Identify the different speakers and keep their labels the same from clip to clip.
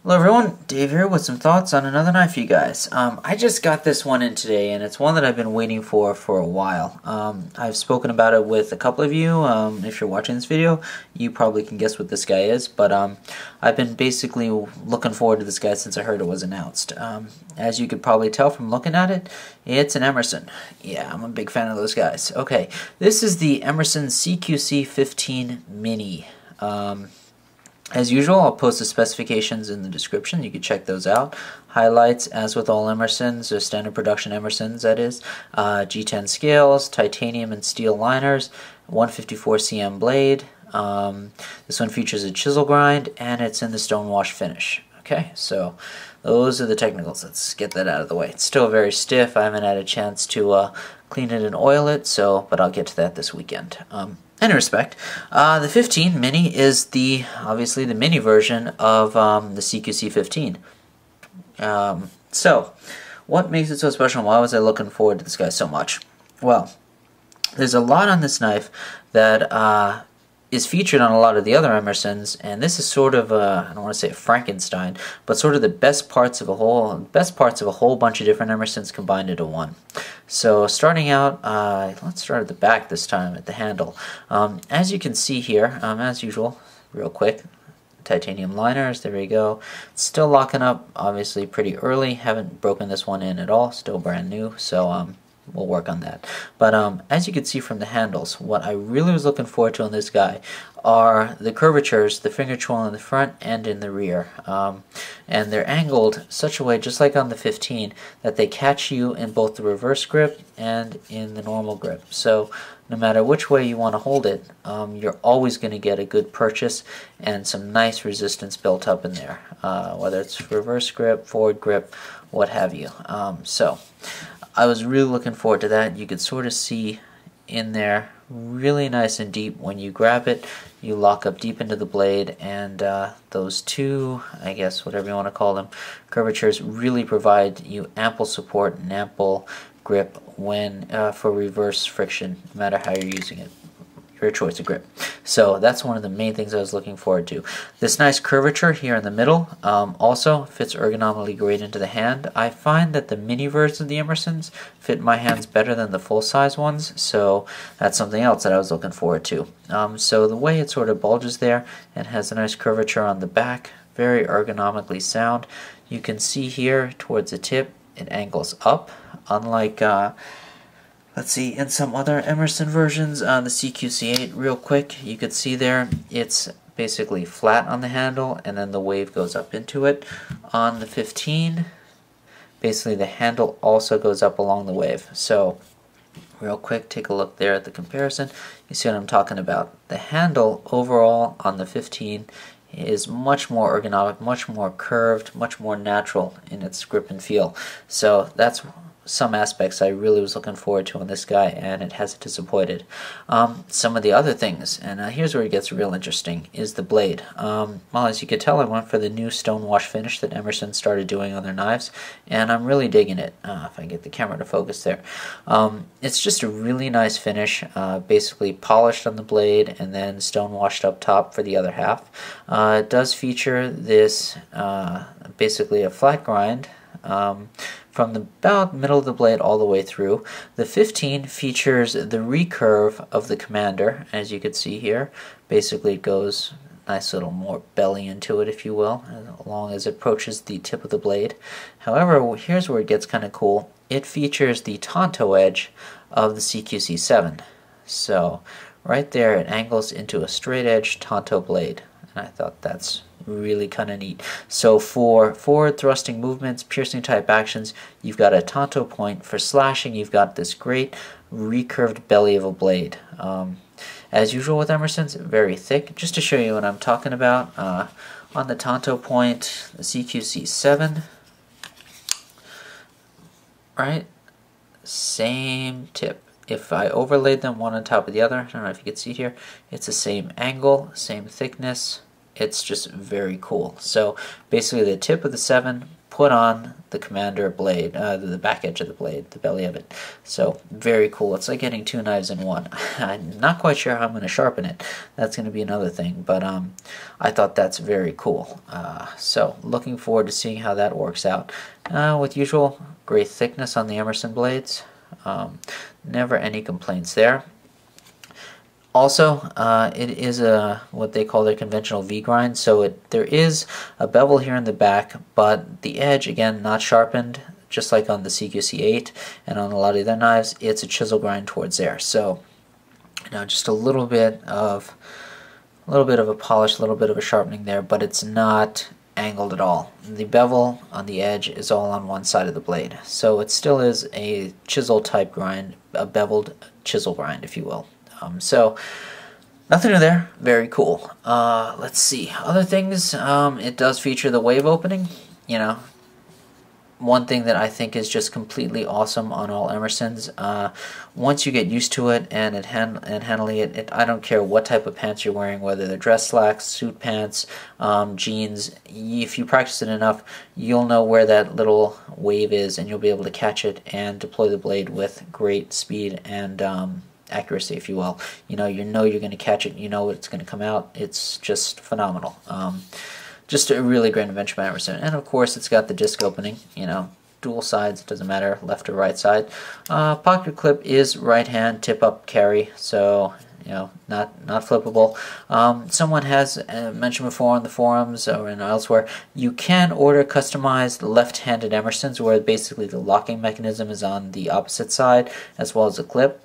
Speaker 1: Hello everyone, Dave here with some thoughts on another knife for you guys. I just got this one in today, and it's one that I've been waiting for a while. I've spoken about it with a couple of you. If you're watching this video, you probably can guess what this guy is, but I've been basically looking forward to this guy since I heard it was announced. As you could probably tell from looking at it, it's an Emerson. Yeah, I'm a big fan of those guys. Okay, this is the Emerson CQC-15 Mini. As usual, I'll post the specifications in the description. You can check those out. Highlights, as with all Emersons, or standard production Emersons, that is. G10 scales, titanium and steel liners, 154 cm blade. This one features a chisel grind, and it's in the stonewash finish. Okay, so those are the technicals. Let's get that out of the way. It's still very stiff. I haven't had a chance to clean it and oil it, but I'll get to that this weekend. In respect, the 15 Mini is obviously the mini version of the CQC-15. So, what makes it so special, and why was I looking forward to this guy so much? Well, there's a lot on this knife that is featured on a lot of the other Emersons, and this is sort of I don't want to say a Frankenstein, but sort of the best parts of a whole bunch of different Emersons combined into one. So starting out, let's start at the back this time, at the handle. As you can see here, as usual, real quick, titanium liners, there we go. It's still locking up, obviously pretty early, haven't broken this one in at all, still brand new, so we'll work on that. But as you can see from the handles, what I really was looking forward to on this guy are the curvatures, the finger choil in the front and in the rear. And they're angled such a way, just like on the 15, that they catch you in both the reverse grip and in the normal grip. So no matter which way you want to hold it, you're always going to get a good purchase and some nice resistance built up in there, whether it's reverse grip, forward grip, what have you. So I was really looking forward to that. You could sort of see in there really nice and deep. When you grab it, you lock up deep into the blade, and those two, I guess whatever you want to call them, curvatures really provide you ample support and ample grip when for reverse friction, no matter how you're using it. Your choice of grip. So that's one of the main things I was looking forward to. This nice curvature here in the middle also fits ergonomically great into the hand. I find that the mini versions of the Emersons fit my hands better than the full-size ones, so that's something else that I was looking forward to. So the way it sort of bulges there and has a nice curvature on the back, very ergonomically sound. You can see here towards the tip, it angles up, unlike let's see, in some other Emerson versions, on the CQC-8, real quick, you could see there, it's basically flat on the handle, and then the wave goes up into it. On the 15, basically the handle also goes up along the wave. So, real quick, take a look there at the comparison. You see what I'm talking about. The handle overall on the 15 is much more ergonomic, much more curved, much more natural in its grip and feel. So that's some aspects I really was looking forward to on this guy, and it hasn't disappointed. Some of the other things, and here's where it gets real interesting, is the blade. Well, as you can tell, I went for the new stonewash finish that Emerson started doing on their knives, and I'm really digging it. If I can get the camera to focus there. It's just a really nice finish, basically polished on the blade and then stonewashed up top for the other half. It does feature this, basically a flat grind, from the about middle of the blade all the way through. The 15 features the recurve of the commander, as you can see here. Basically it goes nice little more belly into it, if you will, as long as it approaches the tip of the blade. However, here's where it gets kind of cool. It features the Tanto edge of the CQC-7. So right there it angles into a straight edge Tanto blade, and I thought that's really kind of neat. So for forward thrusting movements, piercing type actions, you've got a Tanto point. For slashing, you've got this great recurved belly of a blade. As usual with Emersons, very thick. Just to show you what I'm talking about, on the Tanto point, the CQC-7, right, same tip. If I overlaid them one on top of the other, I don't know if you can see here, it's the same angle, same thickness. It's just very cool. So basically the tip of the 7 put on the commander blade, the back edge of the blade, the belly of it. So very cool. It's like getting two knives in one. I'm not quite sure how I'm going to sharpen it. That's going to be another thing, but I thought that's very cool. So looking forward to seeing how that works out. With usual, great thickness on the Emerson blades. Never any complaints there. Also, it is what they call their conventional V-grind, so there is a bevel here in the back, but the edge, again, not sharpened, just like on the CQC-8 and on a lot of the other knives. It's a chisel grind towards there. So, just a little bit of a polish, a little bit of a sharpening there, but it's not angled at all. The bevel on the edge is all on one side of the blade, so it still is a chisel type grind, a beveled chisel grind, if you will. So nothing new there. Very cool. Let's see other things. It does feature the wave opening. One thing that I think is just completely awesome on all Emersons. Once you get used to it and handling it, I don't care what type of pants you're wearing, whether they're dress slacks, suit pants, jeans. If you practice it enough, you'll know where that little wave is, and you'll be able to catch it and deploy the blade with great speed and accuracy, if you will. You know you're going to catch it. You know it's going to come out. It's just phenomenal. Just a really great invention by Emerson. And of course, it's got the disc opening. Dual sides. It doesn't matter left or right side. Pocket clip is right hand tip up carry. So not flippable. Someone has mentioned before on the forums or elsewhere, you can order customized left-handed Emersons where basically the locking mechanism is on the opposite side as well as the clip.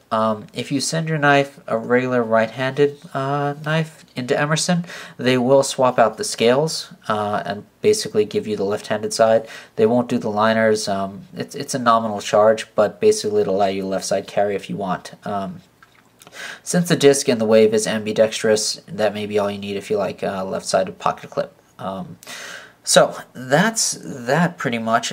Speaker 1: If you send your knife a regular right-handed knife into Emerson, they will swap out the scales and basically give you the left-handed side. They won't do the liners. It's a nominal charge, but basically it'll allow you left side carry if you want. Since the disc and the wave is ambidextrous, that may be all you need if you like left-sided pocket clip. So that's that pretty much.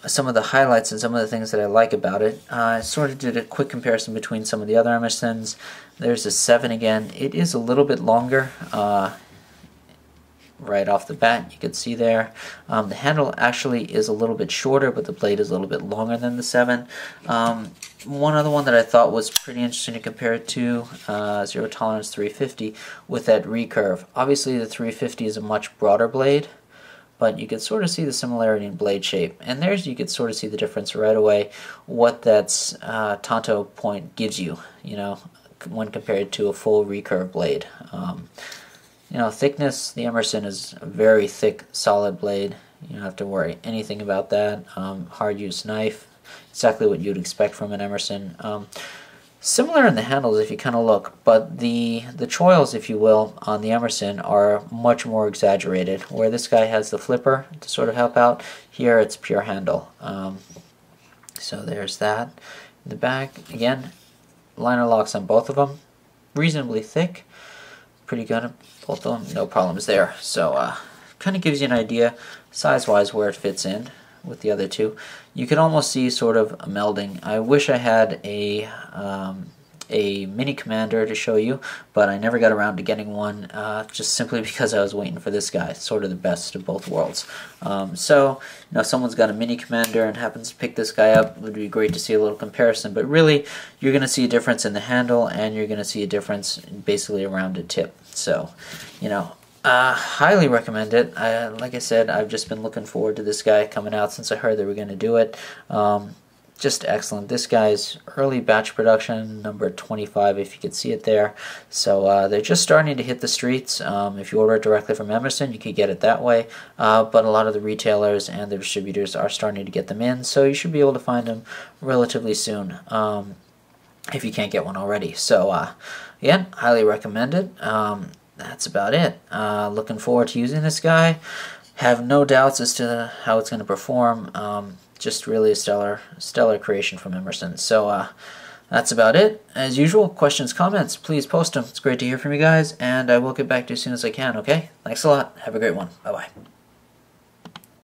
Speaker 1: Some of the highlights and some of the things that I like about it. I sort of did a quick comparison between some of the other Emersons. There's a 7 again. It is a little bit longer. Right off the bat, you can see there. The handle actually is a little bit shorter, but the blade is a little bit longer than the 7. One other one that I thought was pretty interesting to compare it to, Zero Tolerance 350 with that Recurve. Obviously the 350 is a much broader blade, but you can sort of see the similarity in blade shape. And there's you can sort of see the difference right away, what that Tanto point gives you, when compared to a full Recurve blade. Thickness, the Emerson is a very thick, solid blade. You don't have to worry anything about that. Hard use knife, exactly what you'd expect from an Emerson. Similar in the handles if you kind of look, but the choils, if you will, on the Emerson are much more exaggerated. Where this guy has the flipper to sort of help out, here it's pure handle. So there's that. In the back, again, liner locks on both of them, reasonably thick. Pretty good at both of them, no problems there. So kind of gives you an idea size-wise where it fits in with the other two. You can almost see sort of a melding. I wish I had a mini commander to show you, but I never got around to getting one, just simply because I was waiting for this guy, sort of the best of both worlds. So, if someone's got a mini commander and happens to pick this guy up, it would be great to see a little comparison, but really, you're going to see a difference in the handle, and you're going to see a difference in basically a rounded tip. So, highly recommend it. Like I said, I've just been looking forward to this guy coming out since I heard they were going to do it. Just excellent. This guy's early batch production, number 25, if you could see it there. So they're just starting to hit the streets. If you order it directly from Emerson, you could get it that way. But a lot of the retailers and the distributors are starting to get them in, so you should be able to find them relatively soon if you can't get one already. So again, highly recommend it. That's about it. Looking forward to using this guy. Have no doubts as to how it's going to perform. Just really a stellar creation from Emerson. So that's about it. As usual, questions, comments, please post them. It's great to hear from you guys, and I will get back to you as soon as I can, okay? Thanks a lot. Have a great one. Bye-bye.